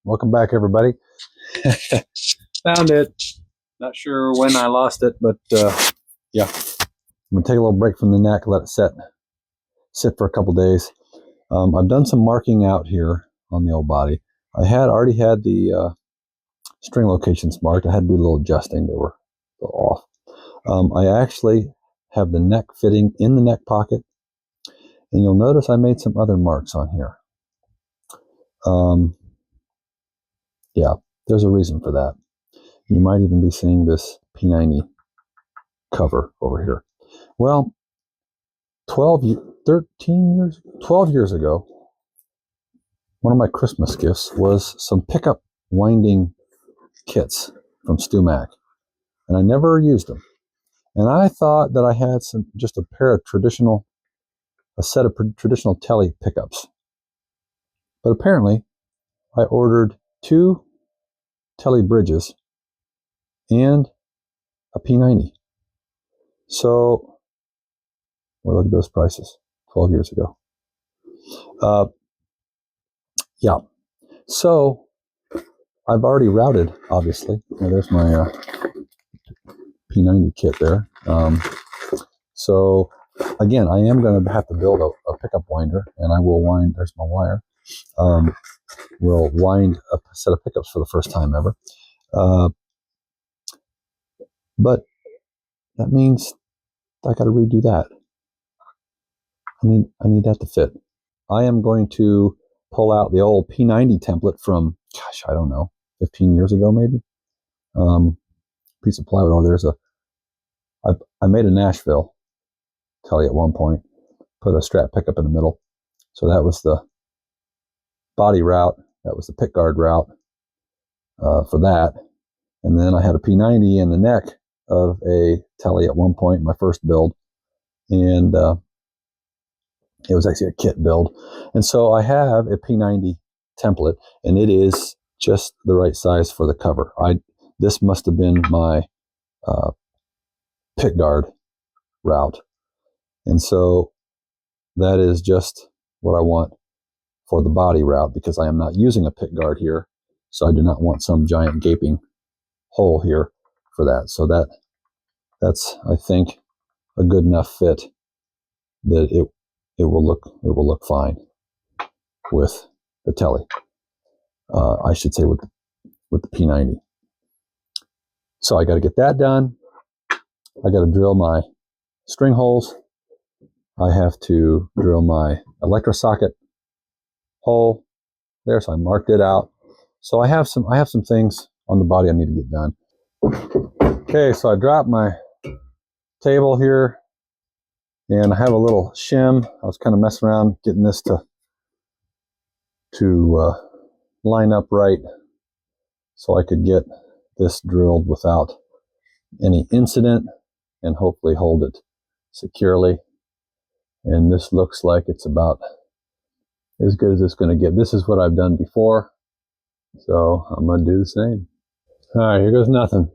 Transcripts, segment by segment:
Welcome back, everybody. Found it. Not sure when I lost it, but yeah. I'm going to take a little break from the neck, let it sit for a couple days. I've done some marking out here on the old body. I had already had the string locations marked. I had to do a little adjusting. They were a little off. I actually have the neck fitting in the neck pocket, and you'll notice I made some other marks on here. Yeah, there's a reason for that. You might even be seeing this P90 cover over here. Well, 12 years ago, one of my Christmas gifts was some pickup winding kits from StewMac, and I never used them. And I thought that I had just a set of traditional Tele pickups. But apparently, I ordered 2 Tele bridges and a P90. So, well, look at those prices 12 years ago. Yeah. So, I've already routed, obviously. There's my P90 kit there. So, again, I am going to have to build a pickup winder, and I will wind, there's my wire. We'll wind a set of pickups for the first time ever. But that means I got to redo that. I need that to fit. I am going to pull out the old P90 template from, gosh, I don't know, 15 years ago maybe. Piece of plywood. Oh, I made a Nashville Tele at one point. Put a strap pickup in the middle. So that was the body route. That was the pick guard route for that. And then I had a P90 in the neck of a Tele at one point, my first build. And it was actually a kit build. And so I have a P90 template, and it is just the right size for the cover. This must have been my pick guard route. And so that is just what I want for the body route, because I am not using a pick guard here. So I do not want some giant gaping hole here for that. So that's, I think, a good enough fit that it will look fine with the Tele. I should say with the P90. So I got to get that done. I got to drill my string holes. I have to drill my electrosocket hole there, so I marked it out. So I have some things on the body I need to get done. Okay, so I dropped my table here, and I have a little shim. I was kind of messing around getting this to line up right, so I could get this drilled without any incident and hopefully hold it securely. And this looks like it's about as good as it's going to get. This is what I've done before, so I'm going to do the same. All right, here goes nothing.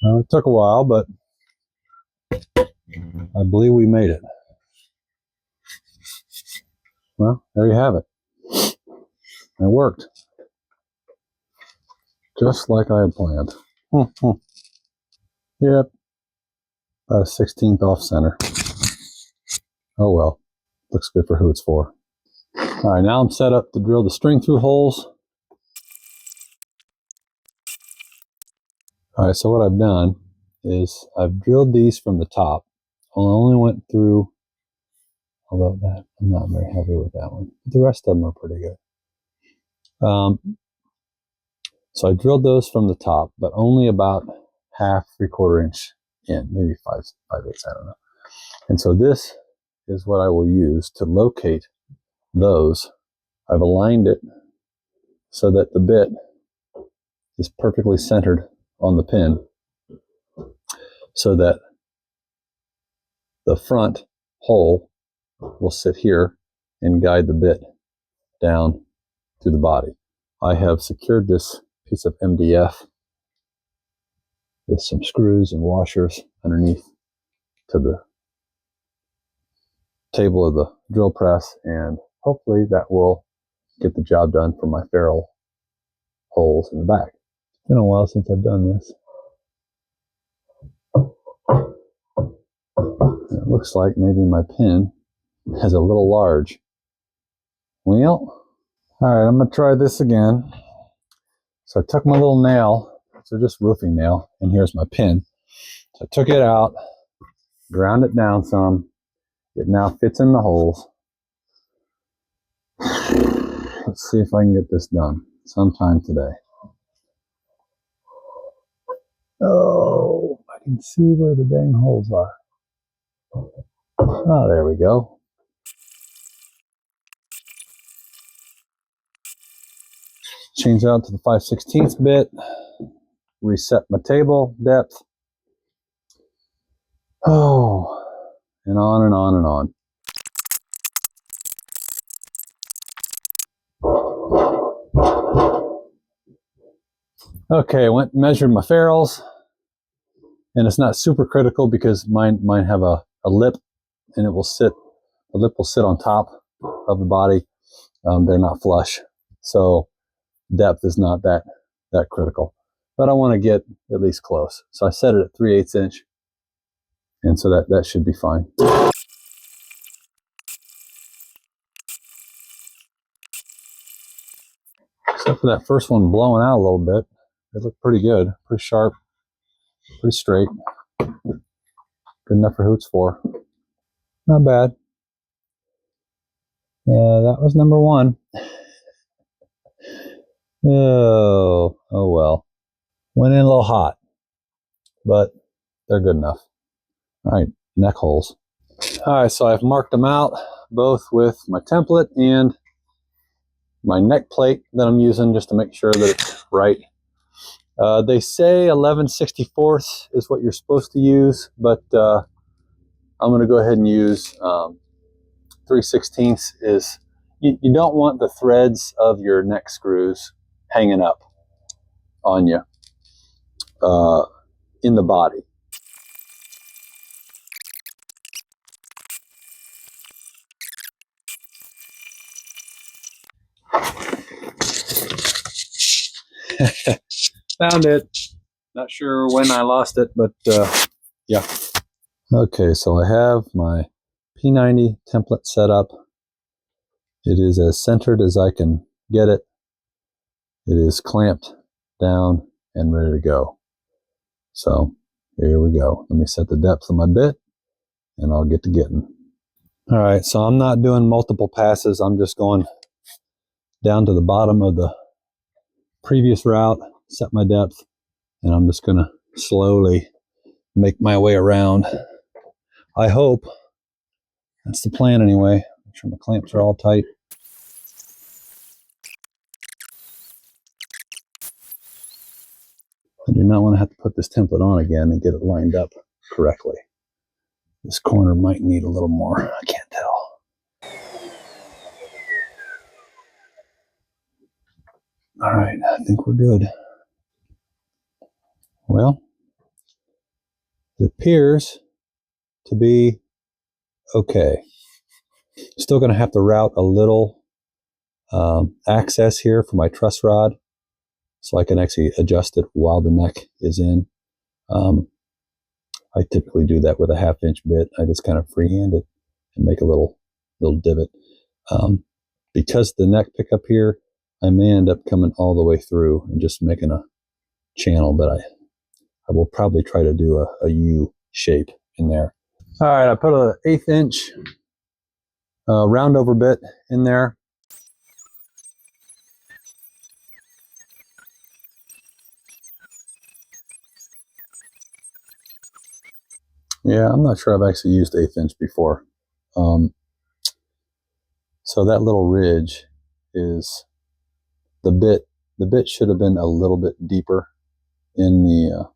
It took a while, but I believe we made it. Well, there you have it. It worked. Just like I had planned. Yep. About a 16th off center. Oh well. Looks good for who it's for. All right, now I'm set up to drill the string through holes. All right, so what I've done is I've drilled these from the top. I only went through, although that I'm not very happy with that one. But the rest of them are pretty good. So I drilled those from the top, but only about half, 3/4 inch in, maybe 5/8, I don't know. And so this is what I will use to locate those. I've aligned it so that the bit is perfectly centered on the pin, so that the front hole will sit here and guide the bit down to the body. I have secured this piece of MDF with some screws and washers underneath to the table of the drill press, and hopefully that will get the job done for my ferrule holes in the back. It's been a while since I've done this. It looks like maybe my pin has a little large. Well, all right, I'm gonna try this again. So I took my little nail, so just roofing nail, and here's my pin. So I took it out, ground it down some. It now fits in the holes. Let's see if I can get this done sometime today. Oh, I can see where the dang holes are. Oh, there we go. Change out to the 5/16 bit. Reset my table depth. Oh, and on and on and on. Okay, I went and measured my ferrules, and it's not super critical because mine have a lip, and it will sit. The lip will sit on top of the body. They're not flush, so depth is not that critical. But I want to get at least close, so I set it at 3/8 inch, and so that should be fine. Except for that first one blowing out a little bit. It looked pretty good, pretty sharp, pretty straight. Good enough for Hoots 4. Not bad. Yeah, that was number 1. Oh well. Went in a little hot, but they're good enough. All right, neck holes. All right, so I've marked them out, both with my template and my neck plate that I'm using just to make sure that it's right. They say 11/64 is what you're supposed to use, but I'm going to go ahead and use 3/16 is, you don't want the threads of your neck screws hanging up on you in the body. Found it. Not sure when I lost it, but yeah. Okay, so I have my P90 template set up. It is as centered as I can get it. It is clamped down and ready to go. So here we go. Let me set the depth of my bit and I'll get to getting. All right, so I'm not doing multiple passes. I'm just going down to the bottom of the previous route, set my depth, and I'm just gonna slowly make my way around. I hope. That's the plan anyway. Make sure my clamps are all tight. I do not want to have to put this template on again and get it lined up correctly. This corner might need a little more. I can't tell. All right, I think we're good. Well, it appears to be okay. Still going to have to route a little access here for my truss rod so I can actually adjust it while the neck is in. I typically do that with a 1/2 inch bit. I just kind of freehand it and make a little divot. Because the neck pickup here, I may end up coming all the way through and just making a channel, but I will probably try to do a U shape in there. All right, I put a 1/8 inch round over bit in there. Yeah, I'm not sure I've actually used 1/8 inch before. So that little ridge is the bit. The bit should have been a little bit deeper in the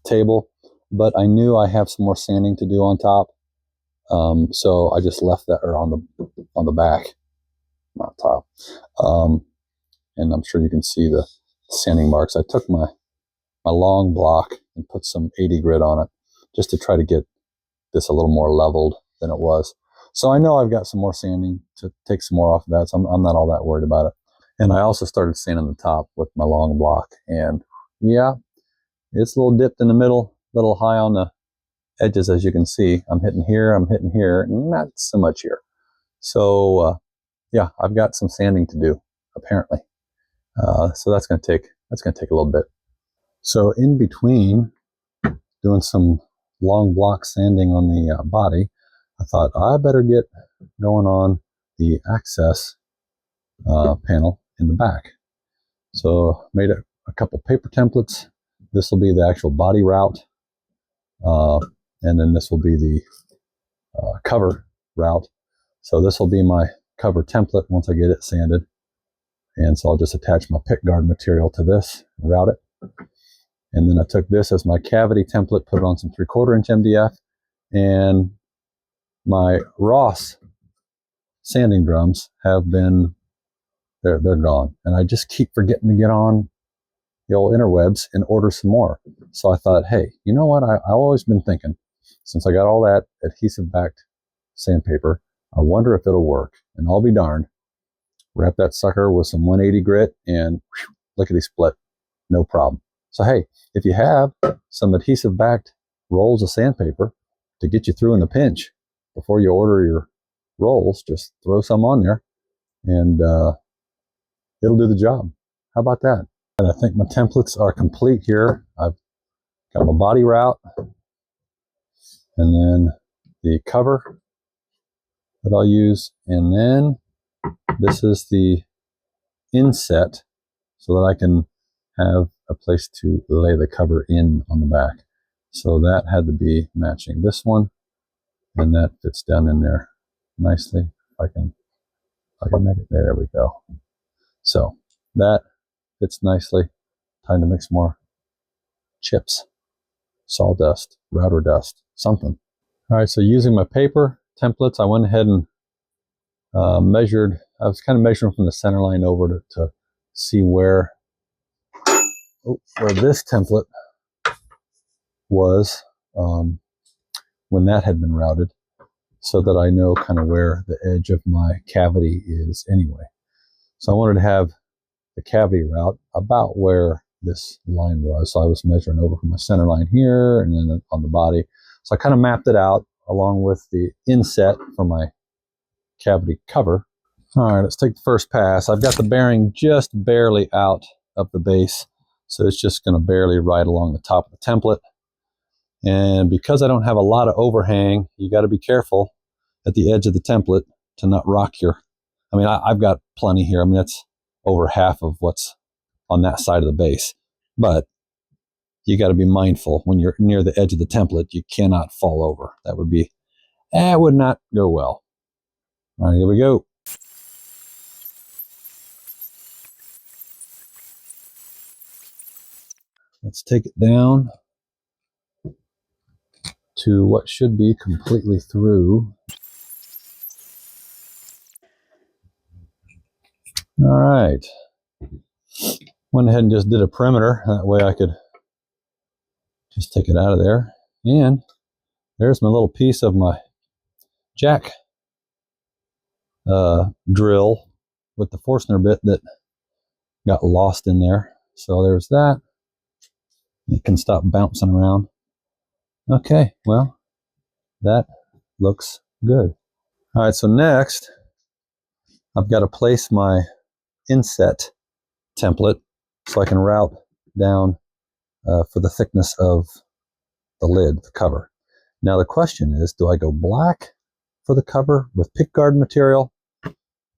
table, but I knew I have some more sanding to do on top. So I just left that, or on the back, not top. And I'm sure you can see the sanding marks. I took my long block and put some 80 grit on it just to try to get this a little more leveled than it was. So I know I've got some more sanding to take some more off of that, so I'm not all that worried about it. And I also started sanding the top with my long block, and yeah, it's a little dipped in the middle, a little high on the edges, as you can see. I'm hitting here, not so much here. So yeah, I've got some sanding to do, apparently. So that's going to take a little bit. So in between doing some long block sanding on the body, I thought I better get going on the access panel in the back. So made a couple paper templates. This will be the actual body route, and then this will be the cover route. So this will be my cover template once I get it sanded. And so I'll just attach my pick guard material to this, route it. And then I took this as my cavity template, put it on some 3/4 inch MDF, and my Ross sanding drums have been, they're gone. And I just keep forgetting to get on the old interwebs and order some more. So I thought, hey, you know what? I've always been thinking, since I got all that adhesive backed sandpaper, I wonder if it'll work. And I'll be darned, wrap that sucker with some 180 grit and lickety split, no problem. So hey, if you have some adhesive backed rolls of sandpaper to get you through in the pinch before you order your rolls, just throw some on there and it'll do the job. How about that? And I think my templates are complete here. I've got my body route and then the cover that I'll use, and then this is the inset so that I can have a place to lay the cover in on the back. So that had to be matching this one, and that fits down in there nicely. If I can make it, there we go. So that fits nicely. Time to mix more chips, sawdust, router dust, something. All right, so using my paper templates, I went ahead and measured. I was kind of measuring from the center line over to see where this template was when that had been routed, so that I know kind of where the edge of my cavity is anyway. So I wanted to have the cavity route about where this line was. So I was measuring over from my center line here and then on the body. So I kind of mapped it out along with the inset for my cavity cover. All right, let's take the first pass. I've got the bearing just barely out of the base, so it's just going to barely ride along the top of the template. And because I don't have a lot of overhang, you got to be careful at the edge of the template to not rock your, I mean, I've got plenty here. I mean, that's over half of what's on that side of the base. But you got to be mindful when you're near the edge of the template, you cannot fall over. That would not go well. All right, here we go. Let's take it down to what should be completely through. All right. Went ahead and just did a perimeter. That way I could just take it out of there. And there's my little piece of my jack drill with the Forstner bit that got lost in there. So there's that. It can stop bouncing around. Okay, well, that looks good. All right, so next, I've got to place my inset template so I can route down for the thickness of the lid, the cover. Now the question is, do I go black for the cover with pickguard material,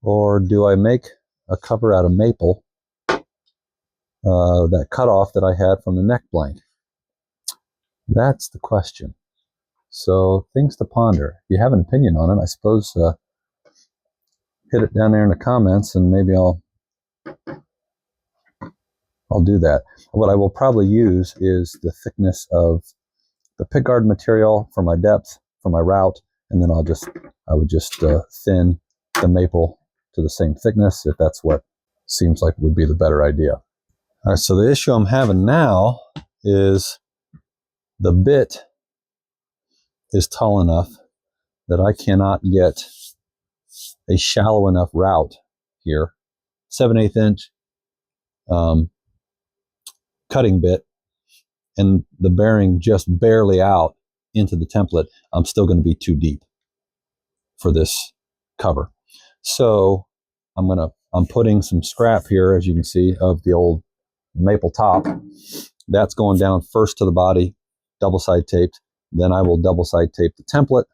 or do I make a cover out of maple, that cutoff that I had from the neck blank? That's the question. So things to ponder. If you have an opinion on it, I suppose hit it down there in the comments, and maybe I'll do that. What I will probably use is the thickness of the pickguard material for my depth, for my route, and then I would just thin the maple to the same thickness, if that's what seems like would be the better idea. All right, so the issue I'm having now is the bit is tall enough that I cannot get a shallow enough route here. 7/8 inch cutting bit and the bearing just barely out into the template. I'm still going to be too deep for this cover. So I'm putting some scrap here, as you can see, of the old maple top. That's going down first to the body, double side taped. Then I will double side tape the template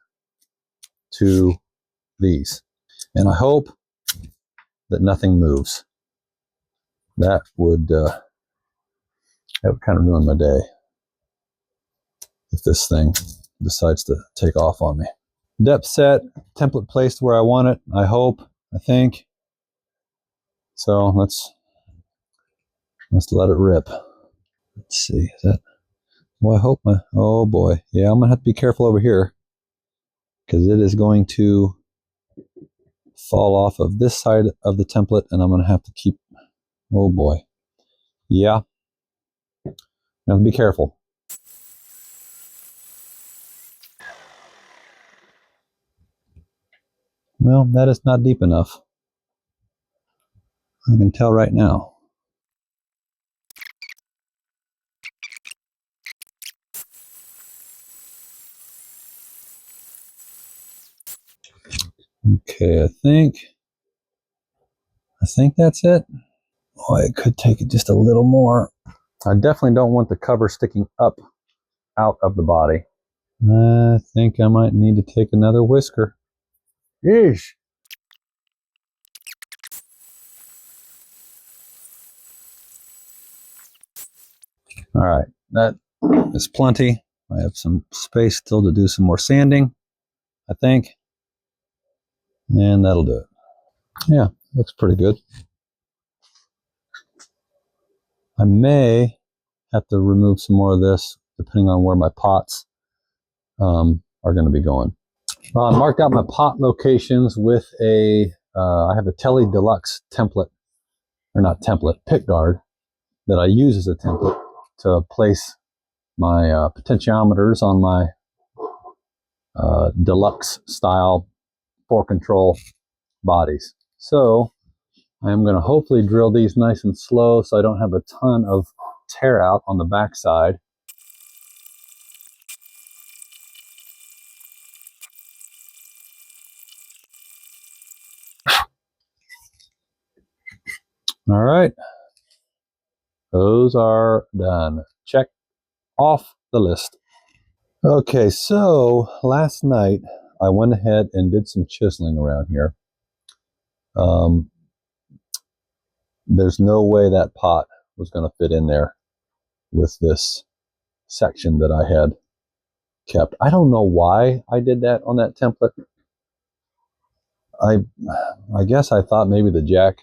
to these. And I hope that nothing moves. That would kind of ruin my day if this thing decides to take off on me. Depth set, template placed where I want it, I hope, I think. So let's let it rip. Let's see, is that, well, I hope oh boy, yeah, I'm gonna have to be careful over here because it is going to fall off of this side of the template and I'm gonna have to keep, oh boy, yeah, I have to be careful. Well, that is not deep enough. I can tell right now. Okay, I think that's it. Oh, it could take it just a little more. I definitely don't want the cover sticking up out of the body. I think I might need to take another whisker. Yeesh. All right, that is plenty. I have some space still to do some more sanding, I think. And that'll do it. Yeah, looks pretty good. I may have to remove some more of this depending on where my pots are going to be going. I marked out my pot locations with I have a Tele Deluxe template, or not template, pick guard that I use as a template to place my potentiometers on my deluxe style 4-control bodies. So I'm going to hopefully drill these nice and slow so I don't have a ton of tear out on the backside. All right, those are done. Check off the list. Okay, so last night I went ahead and did some chiseling around here. There's no way that pot was going to fit in there with this section that I had kept. I don't know why I did that on that template. I guess I thought maybe the jack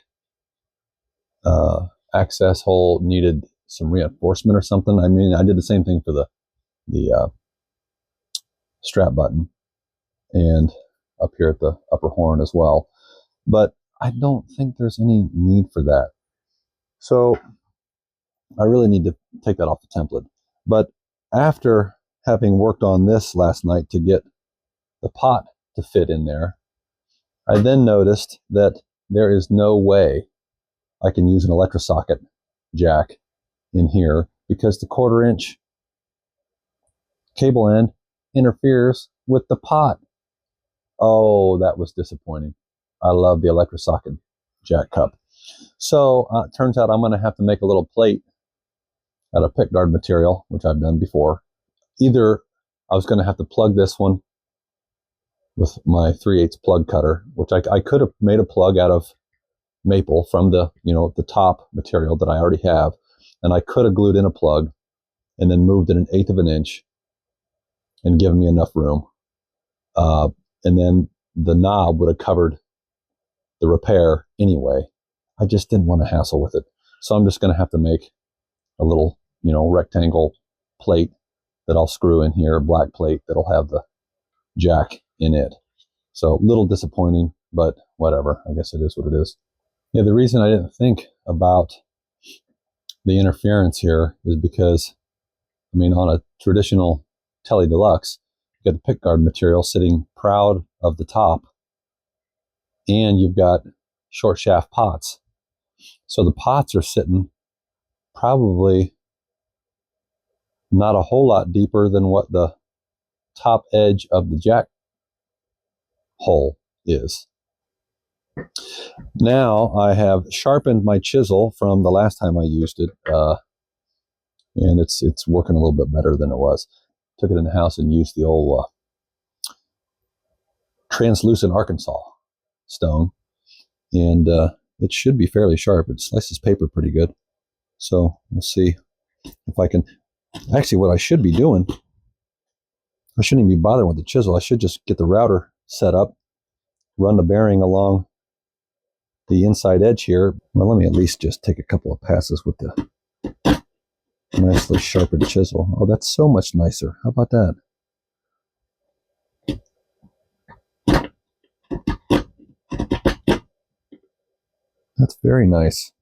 access hole needed some reinforcement or something. I mean, I did the same thing for the strap button and up here at the upper horn as well. But I don't think there's any need for that. So I really need to take that off the template. But after having worked on this last night to get the pot to fit in there, I then noticed that there is no way I can use an electrosocket jack in here because the 1/4 inch cable end interferes with the pot. Oh, that was disappointing. I love the electrosocket jack cup. So it turns out I'm going to have to make a little plate out of pickguard material, which I've done before. Either I was going to have to plug this one with my 3/8 plug cutter, which I could have made a plug out of maple from the top material that I already have, and I could have glued in a plug and then moved it 1/8 of an inch and given me enough room. And then the knob would have covered the repair anyway. I just didn't want to hassle with it. So I'm just going to have to make a little, rectangle plate that I'll screw in here, a black plate that'll have the jack in it. So a little disappointing, but whatever. I guess it is what it is. Yeah, the reason I didn't think about the interference here is because, on a traditional Tele Deluxe, you got the pickguard material sitting proud of the top, and you've got short shaft pots. So the pots are sitting probably not a whole lot deeper than what the top edge of the jack hole is. Now I have sharpened my chisel from the last time I used it, and it's working a little bit better than it was. Took it in the house and used the old translucent Arkansas stone, and it should be fairly sharp. It slices paper pretty good. So we'll see if I can. Actually, what I should be doing, I shouldn't even be bothering with the chisel. I should just get the router set up, run the bearing along the inside edge here. Well, let me at least just take a couple of passes with the nicely sharpened chisel. Oh, that's so much nicer. How about that? That's very nice.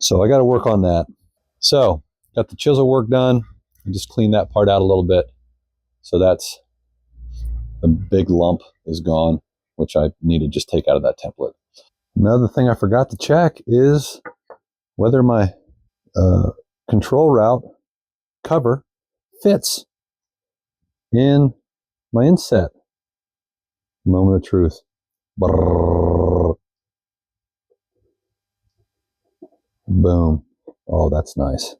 So I got to work on that. So got the chisel work done. I just cleaned that part out a little bit. So that's the big lump is gone, which I need to just take out of that template. Another thing I forgot to check is whether my control route cover fits in my inset. Moment of truth. Brrr. Boom. Oh, that's nice.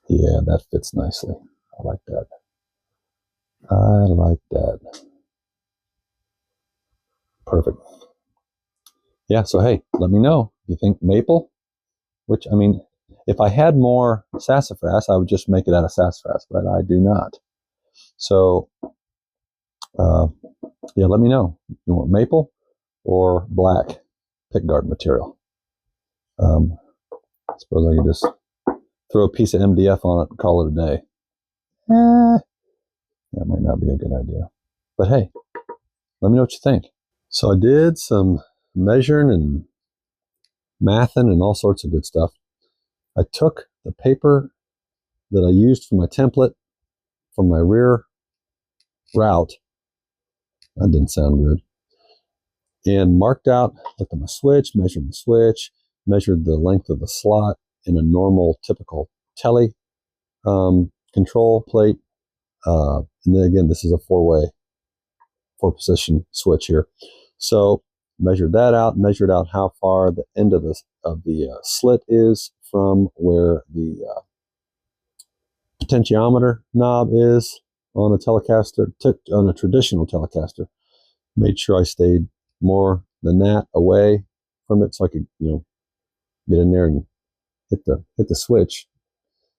Yeah, that fits nicely. I like that. I like that. Perfect. Yeah, so hey, let me know. You think maple? Which, I mean, if I had more sassafras, I would just make it out of sassafras, but I do not. So, yeah, let me know. You want maple or black pickguard material? I suppose I could just throw a piece of MDF on it and call it a day. That might not be a good idea. But hey, let me know what you think. So I did some measuring and mathing and all sorts of good stuff. I took the paper that I used for my template from my rear route. That didn't sound good. And marked out, looked at my switch, measured the switch, measured the length of the slot in a normal, typical Tele control plate. And then again, this is a four-position switch here. So measured that out, measured out how far the end of the slit is from where the potentiometer knob is on a Telecaster, on a traditional Telecaster. Made sure I stayed more than that away from it so I could, get in there and hit the switch.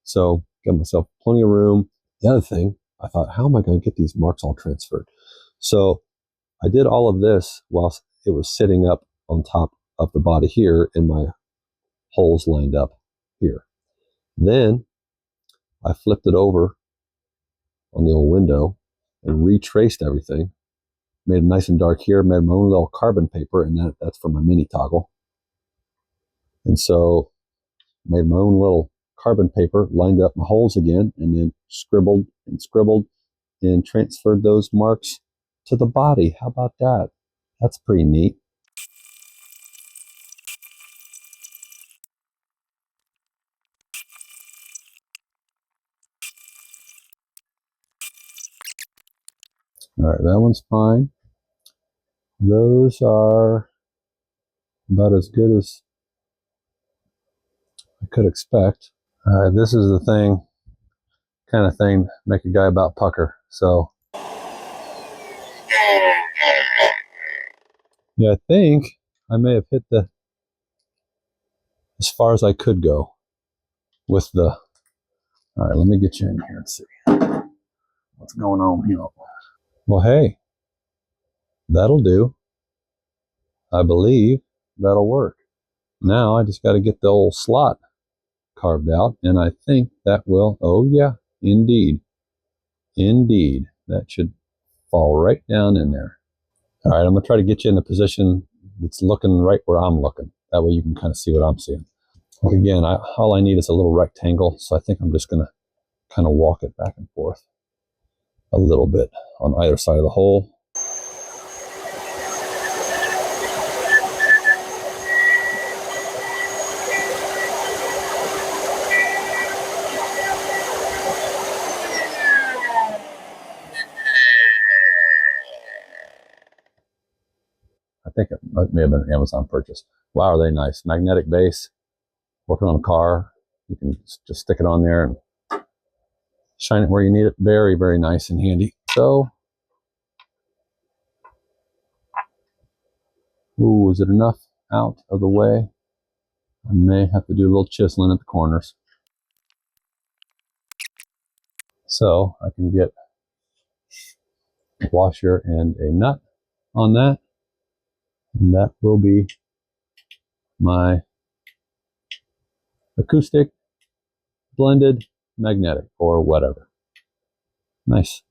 So got myself plenty of room. The other thing, I thought, how am I going to get these marks all transferred? So I did all of this while it was sitting up on top of the body here and my holes lined up here. Then I flipped it over on the old window and retraced everything. Made it nice and dark here, made my own little carbon paper, and that's for my mini toggle. And so made my own little carbon paper, lined up my holes again, and then scribbled and transferred those marks to the body. How about that? That's pretty neat. All right, that one's fine. Those are about as good as I could expect. All right, this is the kind of thing, make a guy about pucker. So, yeah, I think I may have hit as far as I could go with the. All right, let me get you in here and see what's going on here. Well, hey, that'll do. I believe that'll work. Now I just got to get the old slot carved out, and I think that will. Oh yeah, indeed, that should fall right down in there. All right, I'm gonna try to get you in a position that's looking right where I'm looking. That way you can kind of see what I'm seeing. Again, all I need is a little rectangle, so I think I'm just gonna kind of walk it back and forth a little bit on either side of the hole. I think it may have been an Amazon purchase. Wow, are they nice. Magnetic base, working on a car. You can just stick it on there and shine it where you need it. Very, very nice and handy. So, ooh, is it enough out of the way? I may have to do a little chiseling at the corners. So I can get a washer and a nut on that. And that will be my acoustic blended magnetic or whatever. Nice.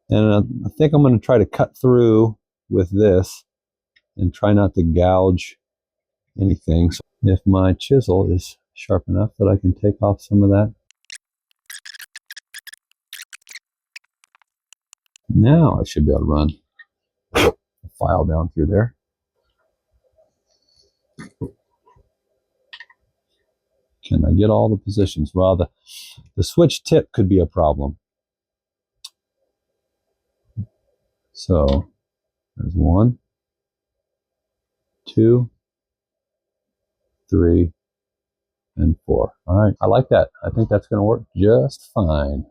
And I think I'm going to try to cut through with this and try not to gouge anything. So if my chisel is sharp enough that I can take off some of that. Now I should be able to run the file down through there. Can I get all the positions? Well, the switch tip could be a problem. So there's 1, 2, 3, and 4. All right, I like that. I think that's going to work just fine.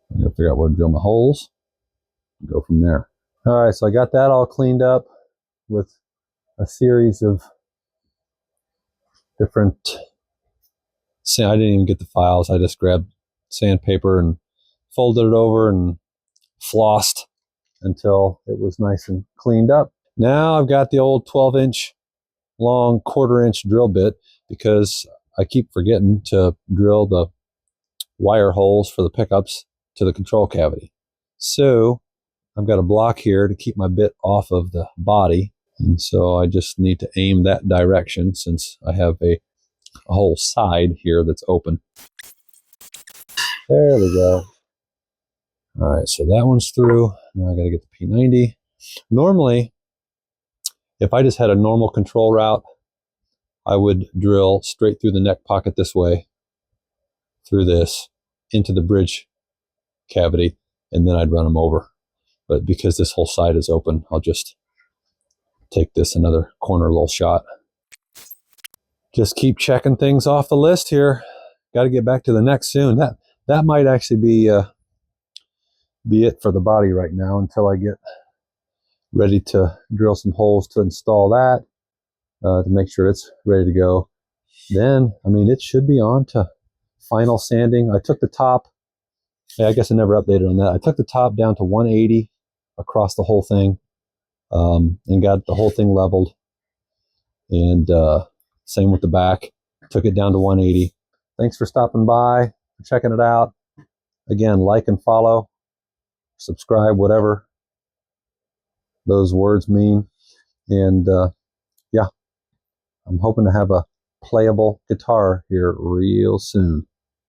I'm going to figure out where to drill my holes and go from there. All right, so I got that all cleaned up with a series of different, I didn't even get the files. I just grabbed sandpaper and folded it over and flossed until it was nice and cleaned up. Now I've got the old 12-inch long 1/4-inch drill bit because I keep forgetting to drill the wire holes for the pickups to the control cavity. So I've got a block here to keep my bit off of the body. And so I just need to aim that direction since I have a whole side here that's open. There we go. All right, so that one's through. Now I got to get the P90. Normally, if I just had a normal control route, I would drill straight through the neck pocket this way, through this, into the bridge cavity, and then I'd run them over. But because this whole side is open, I'll just take this another corner little shot. Just keep checking things off the list here. Got to get back to the neck soon. That might actually be it for the body right now until I get ready to drill some holes to install that, to make sure it's ready to go. Then, I mean, it should be on to final sanding. I took the top, I guess I never updated on that. I took the top down to 180 across the whole thing, and got the whole thing leveled. And same with the back. Took it down to 180. Thanks for stopping by, for checking it out. Again, like and follow, subscribe, whatever those words mean. And yeah, I'm hoping to have a playable guitar here real soon.